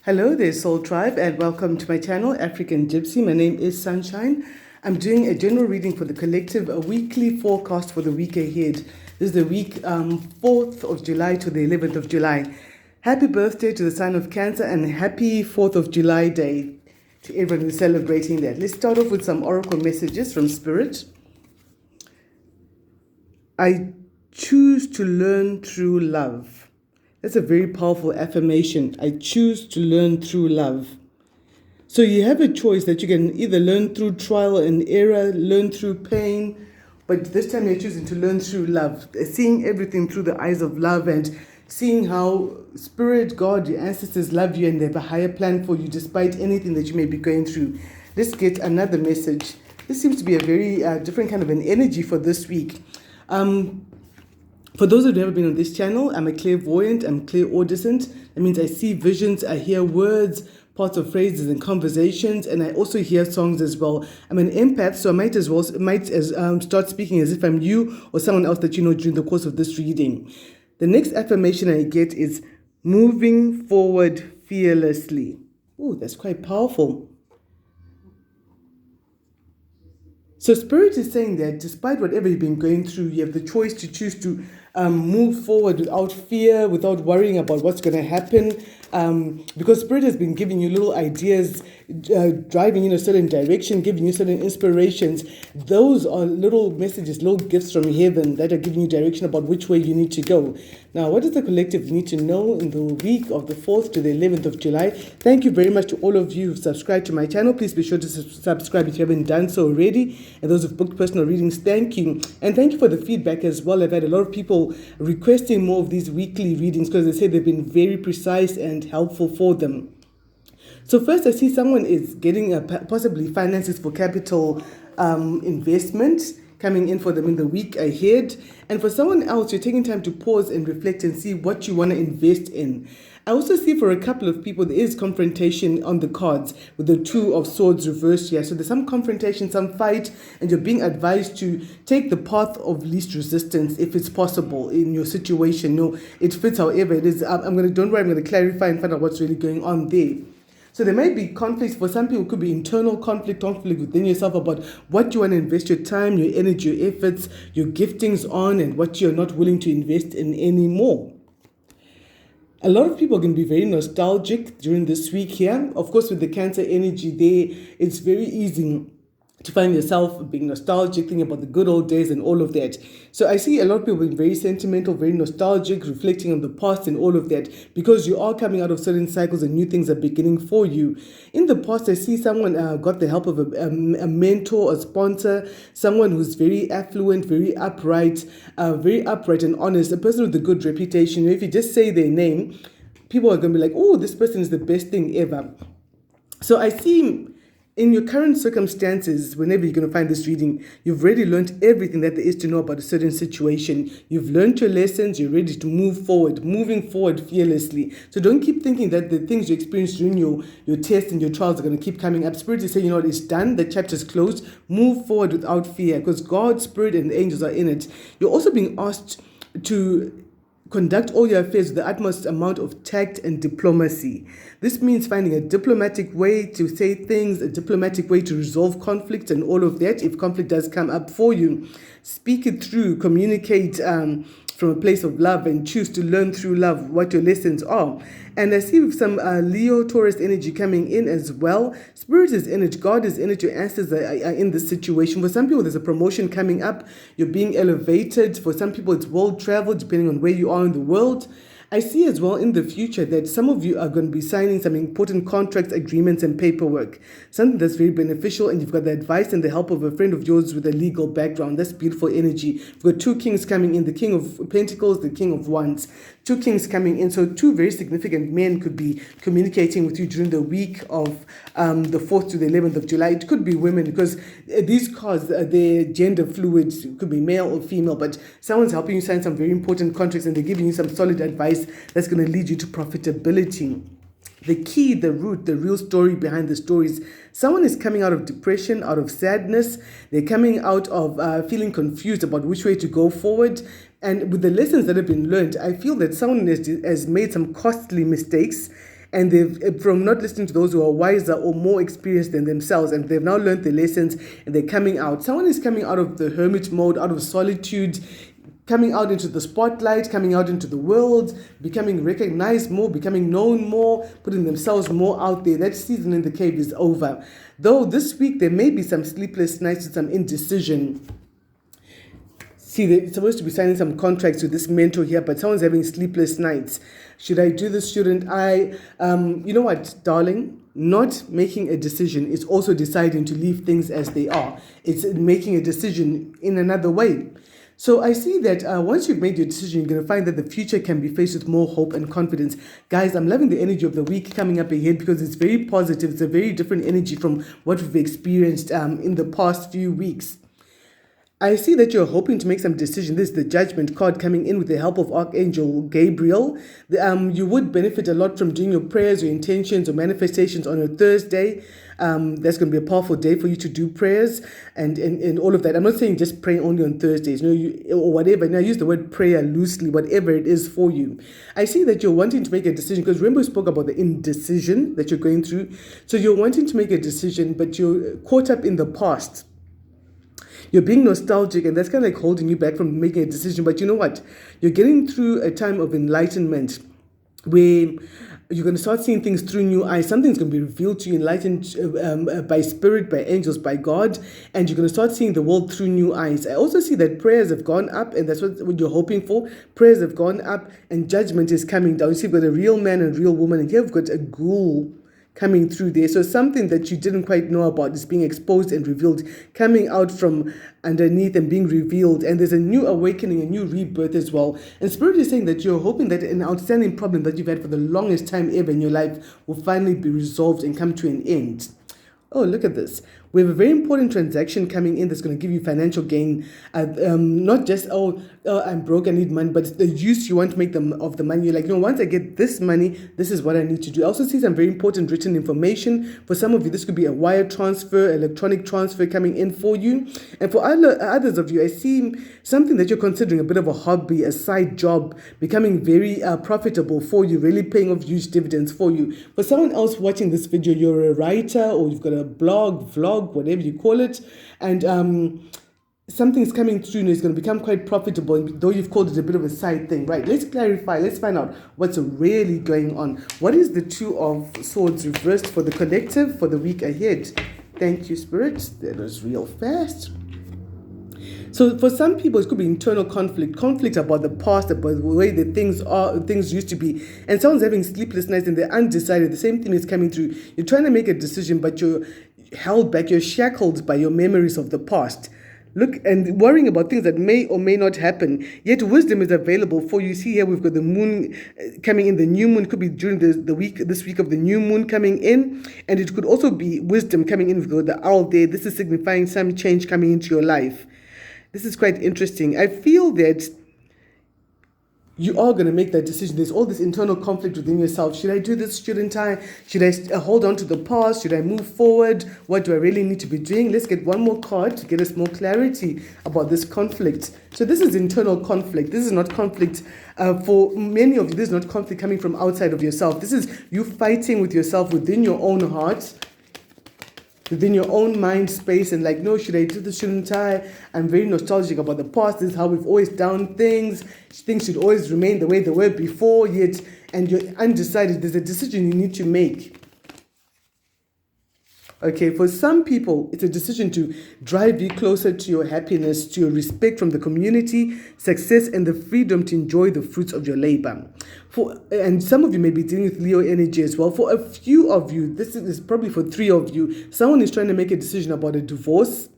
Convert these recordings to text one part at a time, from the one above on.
Hello there, Soul Tribe, and welcome to my channel, African Gypsy. My name is Sunshine. I'm doing a general reading for the collective, a weekly forecast for the week ahead. This is the week 4th of July to the 11th of July. Happy birthday to the sign of Cancer and happy 4th of July day to everyone who's celebrating that. Let's start off with some oracle messages from Spirit. I choose to learn through love. That's a very powerful affirmation. I choose to learn through love. So you have a choice that you can either learn through trial and error, learn through pain, but this time you're choosing to learn through love, seeing everything through the eyes of love and seeing how Spirit, God, your ancestors love you and they have a higher plan for you despite anything that you may be going through. Let's get another message. This seems to be a very different kind of an energy for this week. For those who've never been on this channel, I'm a clairvoyant, I'm clairaudient. That means I see visions, I hear words, parts of phrases and conversations, and I also hear songs as well. I'm an empath, so I might start speaking as if I'm you or someone else that you know during the course of this reading. The next affirmation I get is moving forward fearlessly. Oh, that's quite powerful. So Spirit is saying that despite whatever you've been going through, you have the choice to choose to move forward without fear, without worrying about what's going to happen. Because Spirit has been giving you little ideas, driving in a certain direction, giving you certain inspirations. Those are little messages, little gifts from heaven that are giving you direction about which way you need to go. Now, what does the collective need to know in the week of the 4th to the 11th of July? Thank you very much to all of you who've subscribed to my channel. Please be sure to subscribe if you haven't done so already. And those who've booked personal readings, thank you. And thank you for the feedback as well. I've had a lot of people requesting more of these weekly readings because they say they've been very precise and helpful for them. So first, I see someone is getting possibly finances for capital investment coming in for them in the week ahead. And for someone else, you're taking time to pause and reflect and see what you want to invest in. I also see for a couple of people, there is confrontation on the cards with the Two of Swords reversed here. So there's some confrontation, some fight, and you're being advised to take the path of least resistance if it's possible in your situation. No, it fits however it is. Don't worry, I'm going to clarify and find out what's really going on there. So there may be conflicts. For some people, it could be internal conflict within yourself about what you want to invest your time, your energy, your efforts, your giftings on, and what you're not willing to invest in anymore. A lot of people can be very nostalgic during this week here. Of course, with the Cancer energy there, it's very easy to find yourself being nostalgic, thinking about the good old days and all of that. So I see a lot of people being very sentimental, very nostalgic, reflecting on the past and all of that, because you are coming out of certain cycles and new things are beginning for you. In the past, I see someone got the help of a mentor, a sponsor, someone who's very affluent, very upright and honest, a person with a good reputation. If you just say their name, people are going to be like, oh, this person is the best thing ever. So I see in your current circumstances, whenever you're going to find this reading, you've already learned everything that there is to know about a certain situation. You've learned your lessons. You're ready to move forward, moving forward fearlessly. So don't keep thinking that the things you experienced during your tests and your trials are going to keep coming up. Spirit is saying, you know what, it's done. The chapter's closed. Move forward without fear because God, Spirit, and the angels are in it. You're also being asked to conduct all your affairs with the utmost amount of tact and diplomacy. This means finding a diplomatic way to say things, a diplomatic way to resolve conflict and all of that. If conflict does come up for you, speak it through, communicate from a place of love and choose to learn through love what your lessons are. And I see some Leo, Taurus energy coming in as well. Spirit is in it. God is in it. Your ancestors are in this situation. For some people, there's a promotion coming up. You're being elevated. For some people, it's world travel, depending on where you are in the world. I see as well in the future that some of you are going to be signing some important contracts, agreements, and paperwork. Something that's very beneficial, and you've got the advice and the help of a friend of yours with a legal background. That's beautiful energy. We've got two kings coming in, the King of Pentacles, the King of Wands. Two kings coming in. So two very significant men could be communicating with you during the week of the 4th to the 11th of July. It could be women because these cards, they're gender fluid. It could be male or female, but someone's helping you sign some very important contracts and they're giving you some solid advice that's going to lead you to profitability. The key, the root, the real story behind the stories. Someone is coming out of depression, out of sadness. They're coming out of feeling confused about which way to go forward. And with the lessons that have been learned, I feel that someone has made some costly mistakes and they've from not listening to those who are wiser or more experienced than themselves, and they've now learned the lessons and they're coming out. Someone is coming out of the hermit mode, out of solitude, coming out into the spotlight, coming out into the world, becoming recognized more, becoming known more, putting themselves more out there. That season in the cave is over. Though this week there may be some sleepless nights and some indecision. See, they're supposed to be signing some contracts with this mentor here, but someone's having sleepless nights. Should I do this? Shouldn't I? You know what, darling? Not making a decision is also deciding to leave things as they are. It's making a decision in another way. So I see that once you've made your decision, you're going to find that the future can be faced with more hope and confidence. Guys, I'm loving the energy of the week coming up ahead because it's very positive. It's a very different energy from what we've experienced in the past few weeks. I see that you're hoping to make some decision. This is the Judgment card coming in with the help of Archangel Gabriel. You would benefit a lot from doing your prayers, your intentions, or manifestations on a Thursday. That's going to be a powerful day for you to do prayers and all of that. I'm not saying just pray only on Thursdays, or whatever. Now, I use the word prayer loosely, whatever it is for you. I see that you're wanting to make a decision because remember we spoke about the indecision that you're going through. So you're wanting to make a decision, but you're caught up in the past. You're being nostalgic, and that's kind of like holding you back from making a decision. But you know what? You're getting through a time of enlightenment where you're going to start seeing things through new eyes. Something's going to be revealed to you, enlightened by spirit, by angels, by God, and you're going to start seeing the world through new eyes. I also see that prayers have gone up, and that's what you're hoping for. Prayers have gone up, and judgment is coming down. You see, you've got a real man and real woman, and here we've got a ghoul coming through there. So something that you didn't quite know about is being exposed and revealed, coming out from underneath and being revealed. And there's a new awakening, a new rebirth as well. And Spirit is saying that you're hoping that an outstanding problem that you've had for the longest time ever in your life will finally be resolved and come to an end. Oh, look at this. We have a very important transaction coming in that's going to give you financial gain. Not just, I'm broke, I need money, but it's the use you want to make of the money. You're like, once I get this money, this is what I need to do. I also see some very important written information. For some of you, this could be a wire transfer, electronic transfer coming in for you. And for others of you, I see something that you're considering a bit of a hobby, a side job, becoming very profitable for you, really paying off huge dividends for you. For someone else watching this video, you're a writer or you've got a blog, vlog, whatever you call it, and something's coming through and it's going to become quite profitable, though you've called it a bit of a side thing, right? Let's clarify. Let's find out what's really going on. What is the Two of Swords reversed for the collective for the week ahead? Thank you, Spirit. That was real fast. So for some people, it could be internal conflict about the past, about the way that things used to be. And someone's having sleepless nights and they're undecided. The same thing is coming through. You're trying to make a decision, but you're held back. You're shackled by your memories of the past. Look, and worrying about things that may or may not happen. Yet wisdom is available for you. See here, we've got the moon coming in. The new moon could be during this week of the new moon coming in. And it could also be wisdom coming in. We've got the owl there. This is signifying some change coming into your life. This is quite interesting. I feel that you are going to make that decision. There's all this internal conflict within yourself. Should I do this? Shouldn't I? Should I hold on to the past? Should I move forward? What do I really need to be doing? Let's get one more card to get us more clarity about this conflict. So this is internal conflict. This is not conflict for many of you. This is not conflict coming from outside of yourself. This is you fighting with yourself within your own heart, within your own mind space, and like, no, should I do this? Shouldn't I? I'm very nostalgic about the past. This is how we've always done things. Things should always remain the way they were before, yet, and you're undecided. There's a decision you need to make. Okay, for some people, it's a decision to drive you closer to your happiness, to your respect from the community, success, and the freedom to enjoy the fruits of your labor. And some of you may be dealing with Leo energy as well. For a few of you, this is probably for 3 of you, someone is trying to make a decision about a divorce,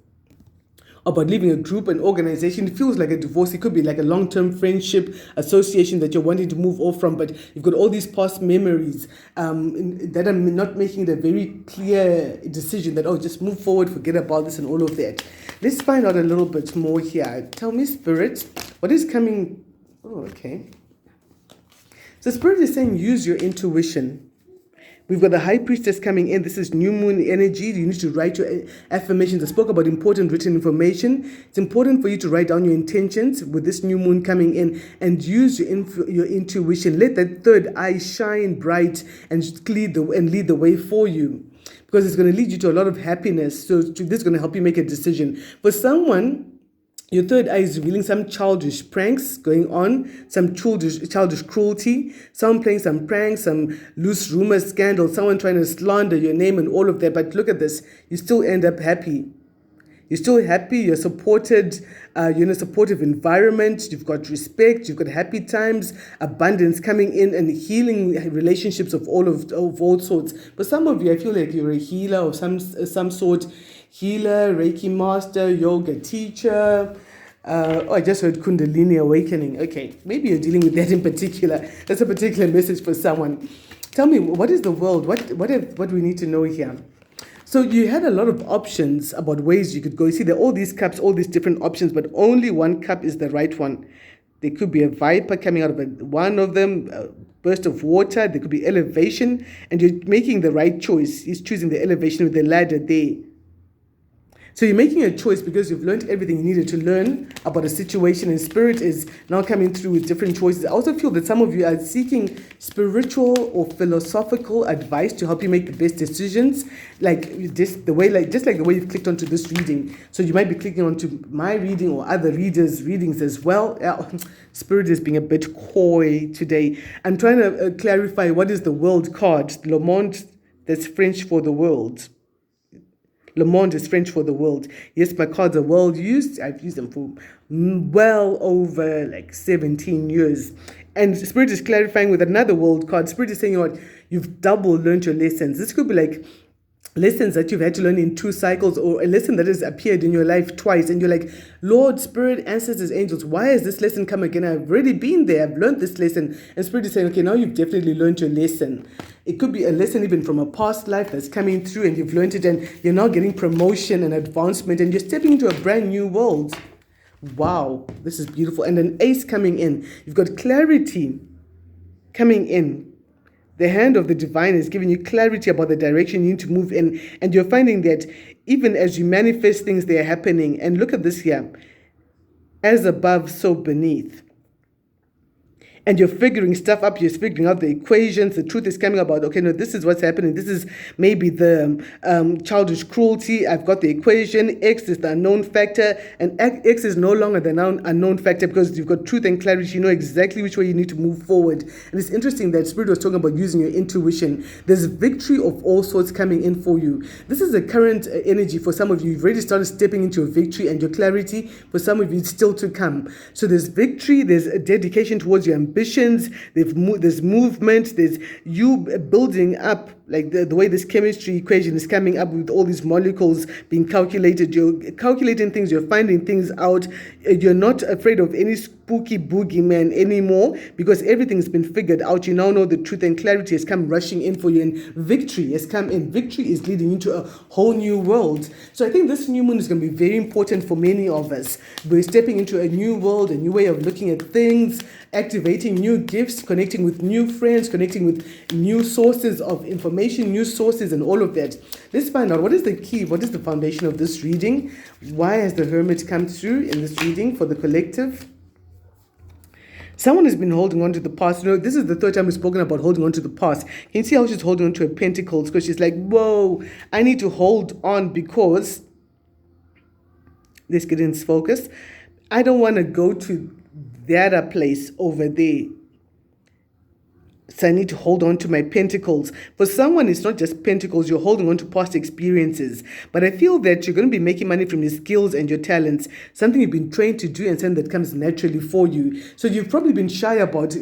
about leaving a group, an organization. It feels like a divorce. It could be like a long-term friendship, association that you're wanting to move off from, but you've got all these past memories that are not making it a very clear decision that, just move forward, forget about this and all of that. Let's find out a little bit more here. Tell me, Spirit, what is coming? Oh, okay. So Spirit is saying use your intuition. We've got the high priestess coming in. This is new moon energy. You need to write your affirmations. I spoke about important written information. It's important for you to write down your intentions with this new moon coming in and use your intuition. Let that third eye shine bright and lead the way for you, because it's going to lead you to a lot of happiness. So this is going to help you make a decision. For someone, your third eye is revealing some childish pranks going on, some childish cruelty, someone playing some pranks, some loose rumors, scandals, someone trying to slander your name and all of that. But look at this, you still end up happy. You're still happy, you're supported, you're in a supportive environment, you've got respect, you've got happy times, abundance coming in, and healing relationships of all sorts. But some of you, I feel like you're a healer of some sort, healer, Reiki master, yoga teacher. I just heard Kundalini awakening. Okay, maybe you're dealing with that in particular. That's a particular message for someone. Tell me, what is the world? What do we need to know here? So you had a lot of options about ways you could go. You see, there are all these cups, all these different options, but only one cup is the right one. There could be a viper coming out of one of them, a burst of water. There could be elevation, and you're making the right choice. He's choosing the elevation with the ladder there. So you're making a choice because you've learned everything you needed to learn about a situation, and spirit is now coming through with different choices. I also feel that some of you are seeking spiritual or philosophical advice to help you make the best decisions, just like the way you've clicked onto this reading. So you might be clicking onto my reading or other readers' readings as well. Spirit is being a bit coy today. I'm trying to clarify what is the world card. Le Monde, that's French for the world. Le Monde is French for the world. Yes, my cards are well used. I've used them for well over 17 years. And Spirit is clarifying with another world card. Spirit is saying, you've double learned your lessons. This could be like lessons that you've had to learn in 2 cycles, or a lesson that has appeared in your life twice, and you're like, Lord, Spirit, ancestors, angels, why has this lesson come again? I've already been there, I've learned this lesson. And Spirit is saying, okay, now you've definitely learned your lesson. It could be a lesson even from a past life that's coming through, and you've learned it, and you're now getting promotion and advancement, and you're stepping into a brand new world. Wow, this is beautiful. And an ace coming in. You've got clarity coming in. The hand of the divine is giving you clarity about the direction you need to move in. And you're finding that even as you manifest things, they are happening. And look at this here. As above, so beneath. And you're figuring stuff up, you're figuring out the equations, the truth is coming about, okay, no, this is what's happening, this is maybe the childish cruelty, I've got the equation, X is the unknown factor, and X is no longer the unknown factor because you've got truth and clarity, you know exactly which way you need to move forward. And it's interesting that Spirit was talking about using your intuition. There's victory of all sorts coming in for you. This is the current energy for some of you. You've already started stepping into your victory and your clarity. For some of you, it's still to come. So there's victory, there's a dedication towards your ambitions, there's movement, there's you building up, like the way this chemistry equation is coming up with all these molecules being calculated. You're calculating things, you're finding things out. You're not afraid of any spooky boogeyman anymore because everything's been figured out. You now know the truth and clarity has come rushing in for you, and victory has come in. Victory is leading into a whole new world. So I think this new moon is going to be very important for many of us. We're stepping into a new world, a new way of looking at things, activating new gifts, connecting with new friends, connecting with new sources of information, new sources, and all of that. Let's find out what is the key, what is the foundation of this reading. Why has the Hermit come through in this reading for the collective? Someone has been holding on to the past. You know, this is the third time we've spoken about holding on to the past. Can you see how she's holding on to her pentacles? Because she's like, whoa, I need to hold on because, let's get in focus. I don't want to go to the other place over there. So I need to hold on to my pentacles. For someone, it's not just pentacles, you're holding on to past experiences. But I feel that you're going to be making money from your skills and your talents, something you've been trained to do and something that comes naturally for you. So you've probably been shy about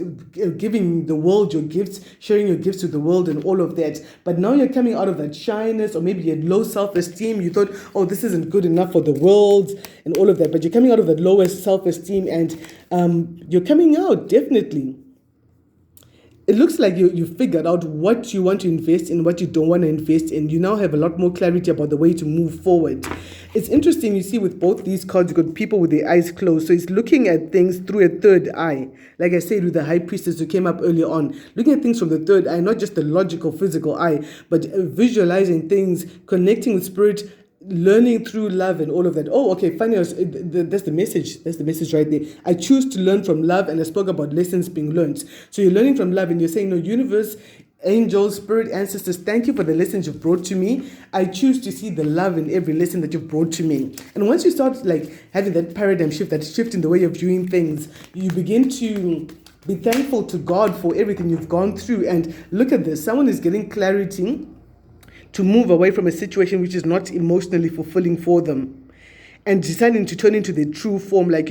giving the world your gifts, sharing your gifts to the world and all of that. But now you're coming out of that shyness, or maybe you had low self-esteem. You thought, oh, this isn't good enough for the world and all of that. But you're coming out of that lowest self-esteem, and you're coming out, definitely. it looks like you figured out what you want to invest in, what you don't want to invest in. You now have a lot more clarity about the way to move forward. It's interesting, you see, with both these cards, you've got people with their eyes closed. So it's looking at things through a third eye. Like I said, with the high priestess who came up earlier on, looking at things from the third eye, not just the logical, physical eye, but visualizing things, connecting with spirit, learning through love and all of that. Oh, okay, funny. That's the message. That's the message right there. I choose to learn from love, and I spoke about lessons being learned. So you're learning from love, and you're saying, no, universe, angels, spirit, ancestors, thank you for the lessons you've brought to me. I choose to see the love in every lesson that you've brought to me. And once you start like having that paradigm shift, that shift in the way of viewing things, you begin to be thankful to God for everything you've gone through. And look at this. Someone is getting clarity to move away from a situation which is not emotionally fulfilling for them, and deciding to turn into the true form. Like,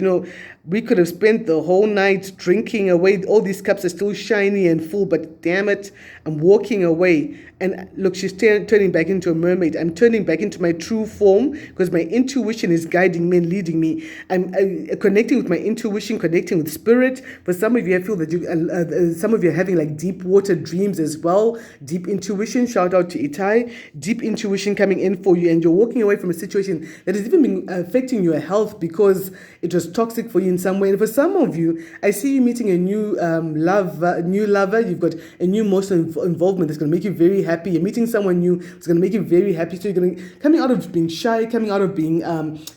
we could have spent the whole night drinking away. All these cups are still shiny and full, but damn it, I'm walking away. And look, she's turning back into a mermaid. I'm turning back into my true form because my intuition is guiding me and leading me. I'm connecting with my intuition, connecting with spirit. For some of you, I feel that some of you are having like deep water dreams as well. Deep intuition, shout out to Itai. Deep intuition coming in for you, and you're walking away from a situation that has even been affecting your health because it was toxic for you in some way. And for some of you, I see you meeting a new new lover. You've got a new emotional involvement that's going to make you very happy. You're meeting someone new. It's going to make you very happy. So you're going to, coming out of being shy, coming out of being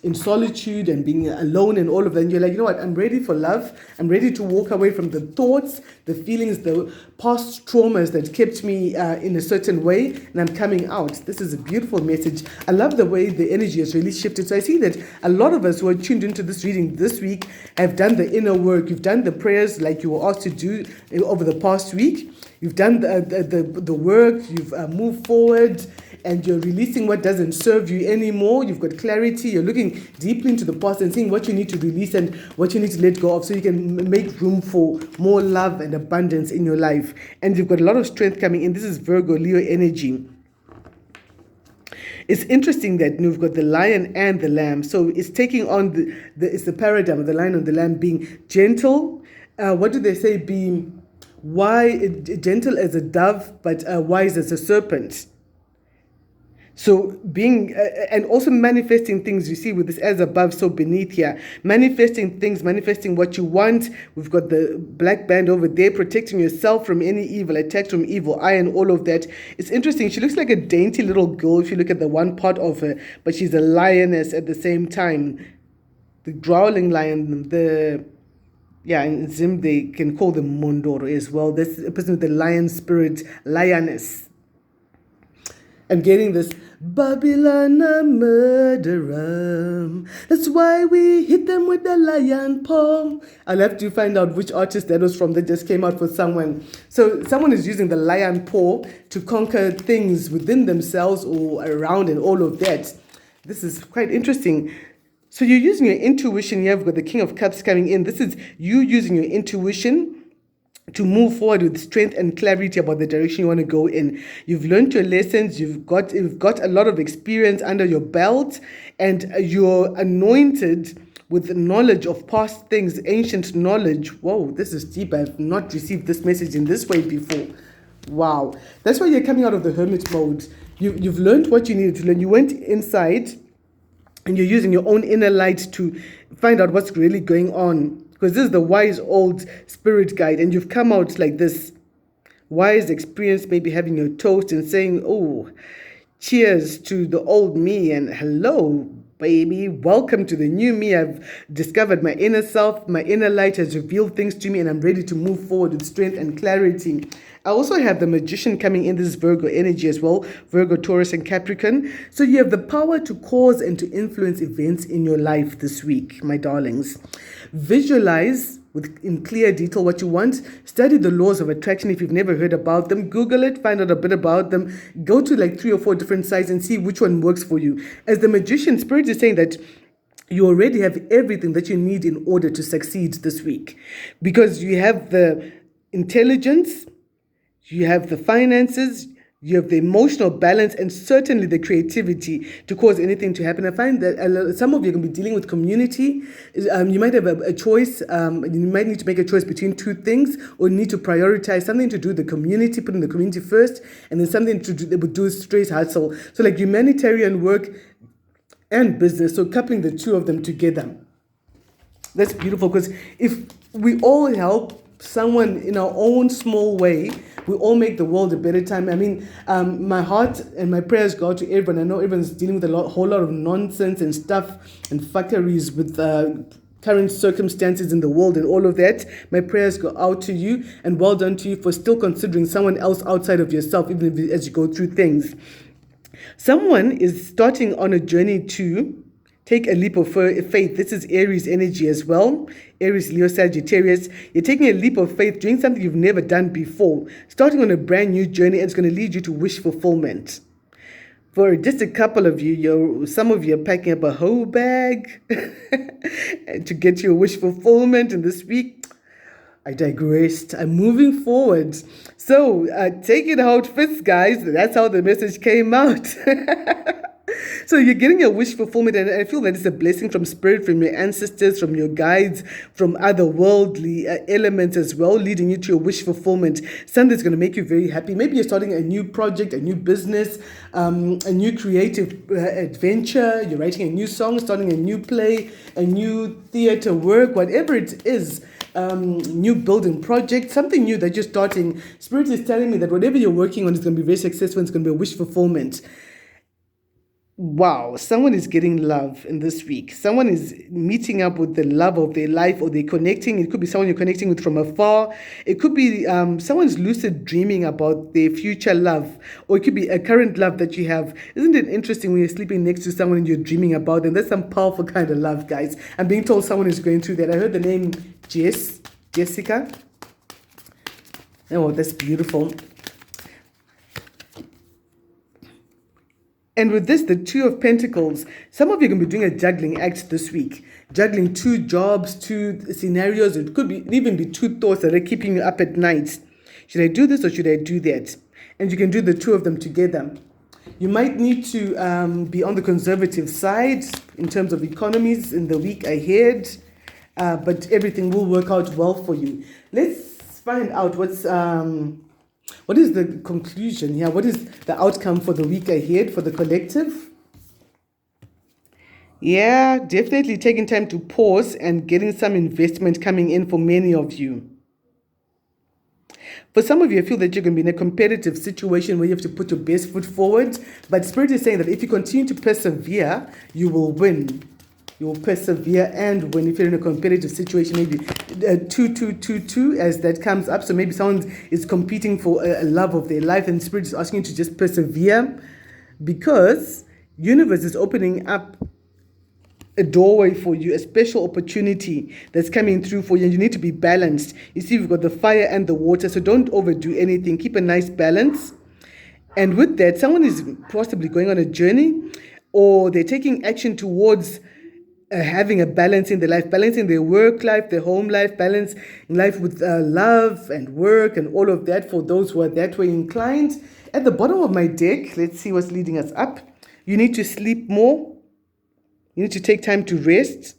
in solitude and being alone and all of that. And you're like, you know what? I'm ready for love. I'm ready to walk away from the thoughts, the feelings, the past traumas that kept me in a certain way. And I'm coming out. This is a beautiful message. I love the way the energy has really shifted. So I see that a lot of us who are tuned into this reading this week have done the inner work. You've done the prayers like you were asked to do over the past week. You've done the work, you've moved forward, and you're releasing what doesn't serve you anymore. You've got clarity. You're looking deeply into the past and seeing what you need to release and what you need to let go of so you can make room for more love and abundance in your life. And you've got a lot of strength coming in. This is Virgo, Leo energy. It's interesting that you've got the lion and the lamb. So it's taking on it's the paradigm of the lion and the lamb being gentle. What do they say? Being gentle as a dove, but wise as a serpent. So being, and also manifesting things, you see with this as above, so beneath here. Manifesting things, manifesting what you want. We've got the black band over there, protecting yourself from any evil, attacks from evil eye and all of that. It's interesting. She looks like a dainty little girl if you look at the one part of her, but she's a lioness at the same time. The growling lion, in Zim, they can call them Mondoro as well. This a person with the lion spirit, lioness. I'm getting this Babylon a murderer. That's why we hit them with the lion paw. I'll have to find out which artist that was from that just came out for someone. So someone is using the lion paw to conquer things within themselves or around and all of that. This is quite interesting. So you're using your intuition. You have got the King of Cups coming in. This is you using your intuition to move forward with strength and clarity about the direction you want to go in. You've learned your lessons. You've got a lot of experience under your belt, and you're anointed with knowledge of past things, ancient knowledge. Whoa, this is deep. I've not received this message in this way before. Wow. That's why you're coming out of the hermit mode. You've learned what you needed to learn. You went inside, and you're using your own inner light to find out what's really going on. Because this is the wise old spirit guide. And you've come out like this wise experience, maybe having your toast and saying, oh, cheers to the old me and hello, baby. Welcome to the new me. I've discovered my inner self. My inner light has revealed things to me and I'm ready to move forward with strength and clarity. I also have the magician coming in. This is Virgo energy as well. Virgo, Taurus, and Capricorn. So you have the power to cause and to influence events in your life this week, my darlings. Visualize in clear detail what you want. Study the laws of attraction if you've never heard about them. Google it, find out a bit about them. Go to like 3 or 4 different sites and see which one works for you. As the magician, Spirit is saying that you already have everything that you need in order to succeed this week. Because you have the intelligence, you have the finances, You have the emotional balance and certainly the creativity to cause anything to happen. I find that some of you are going to be dealing with community. You might have a choice. You might need to make a choice between two things, or need to prioritize something to do with the community, putting the community first, and then something to do straight hustle. So like humanitarian work and business. So coupling the two of them together. That's beautiful, because if we all help someone in our own small way, we all make the world a better time. I mean, my heart and my prayers go out to everyone. I know everyone's dealing with whole lot of nonsense and stuff and fuckeries with current circumstances in the world and all of that. My prayers go out to you, and well done to you for still considering someone else outside of yourself, even as you go through things. Someone is starting on a journey to take a leap of faith. This is Aries energy as well. Aries, Leo, Sagittarius. You're taking a leap of faith, doing something you've never done before. Starting on a brand new journey, and it's going to lead you to wish fulfillment. For just a couple of you, some of you are packing up a whole bag to get your wish fulfillment in this week. I digressed. I'm moving forward. So take it how it fits, guys. That's how the message came out. So you're getting a wish fulfillment, and I feel that it's a blessing from spirit, from your ancestors, from your guides, from other worldly elements as well, leading you to your wish fulfillment. Something that's going to make you very happy. Maybe you're starting a new project, a new business, a new creative adventure. You're writing a new song, starting a new play, a new theater work, whatever it is. New building project, something new that you're starting. Spirit is telling me that whatever you're working on is going to be very successful. It's going to be a wish fulfillment. Wow, someone is getting love in this week. Someone is meeting up with the love of their life, or they're connecting. It could be someone you're connecting with from afar. It could be someone's lucid dreaming about their future love, or it could be a current love that you have. Isn't it interesting when you're sleeping next to someone and you're dreaming about them? That's some powerful kind of love, guys. I'm being told someone is going through that. I heard the name Jessica. Oh, that's beautiful. And with this, the Two of Pentacles, some of you are going to be doing a juggling act this week. Juggling two jobs, two scenarios. It could even be two thoughts that are keeping you up at night. Should I do this or should I do that? And you can do the two of them together. You might need to be on the conservative side in terms of economies in the week ahead. But everything will work out well for you. Let's find out what is the conclusion here? What is the outcome for the week ahead for the collective? Yeah, definitely taking time to pause and getting some investment coming in for many of you. For some of you, I feel that you're going to be in a competitive situation where you have to put your best foot forward. But Spirit is saying that if you continue to persevere, you will win. You will persevere, and when you're in a competitive situation, maybe 2-2-2-2 as that comes up. So maybe someone is competing for a love of their life, and Spirit is asking you to just persevere, because universe is opening up a doorway for you, a special opportunity that's coming through for you, and you need to be balanced. You see, we've got the fire and the water, so don't overdo anything. Keep a nice balance. And with that, someone is possibly going on a journey, or they're taking action towards having a balance in their life, balancing their work life, their home life, balance in life with love and work and all of that, for those who are that way inclined. At the bottom of my deck, let's see what's leading us up. You need to sleep more. You need to take time to rest.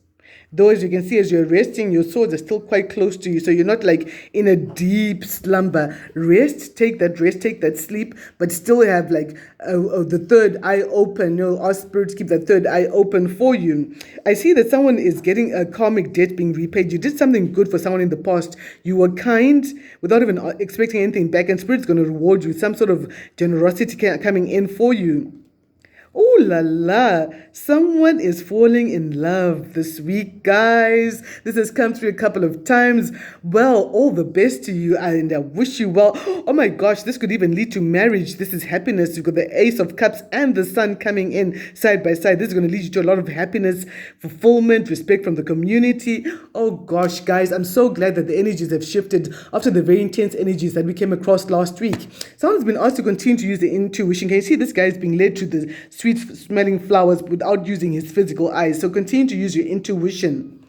Though, as you can see, as you're resting, your swords are still quite close to you. So you're not like in a deep slumber. Rest, take that sleep, but still have like the third eye open. You know, our spirits keep that third eye open for you. I see that someone is getting a karmic debt being repaid. You did something good for someone in the past. You were kind without even expecting anything back, and Spirit's going to reward you with some sort of generosity coming in for you. Oh la la, someone is falling in love this week, guys. This has come through a couple of times. Well, all the best to you, and I wish you well. Oh my gosh, this could even lead to marriage. This is happiness. You've got the Ace of Cups and the Sun coming in side by side. This is going to lead you to a lot of happiness, fulfillment, respect from the community. Oh gosh, guys, I'm so glad that the energies have shifted after the very intense energies that we came across last week. Someone's been asked to continue to use the intuition. Can you see this guy is being led to the sweet smelling flowers without using his physical eyes? So continue to use your intuition.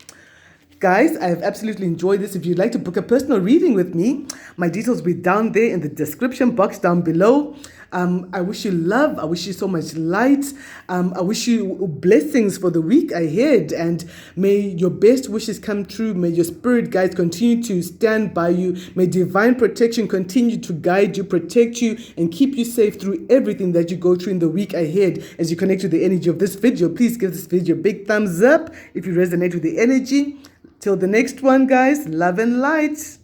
Guys, I have absolutely enjoyed this. If you'd like to book a personal reading with me, my details will be down there in the description box down below. I wish you love. I wish you so much light. I wish you blessings for the week ahead, and may your best wishes come true. May your spirit guides continue to stand by you. May divine protection continue to guide you, protect you, and keep you safe through everything that you go through in the week ahead. As you connect to the energy of this video, please give this video a big thumbs up if you resonate with the energy. Till the next one, guys, love and light.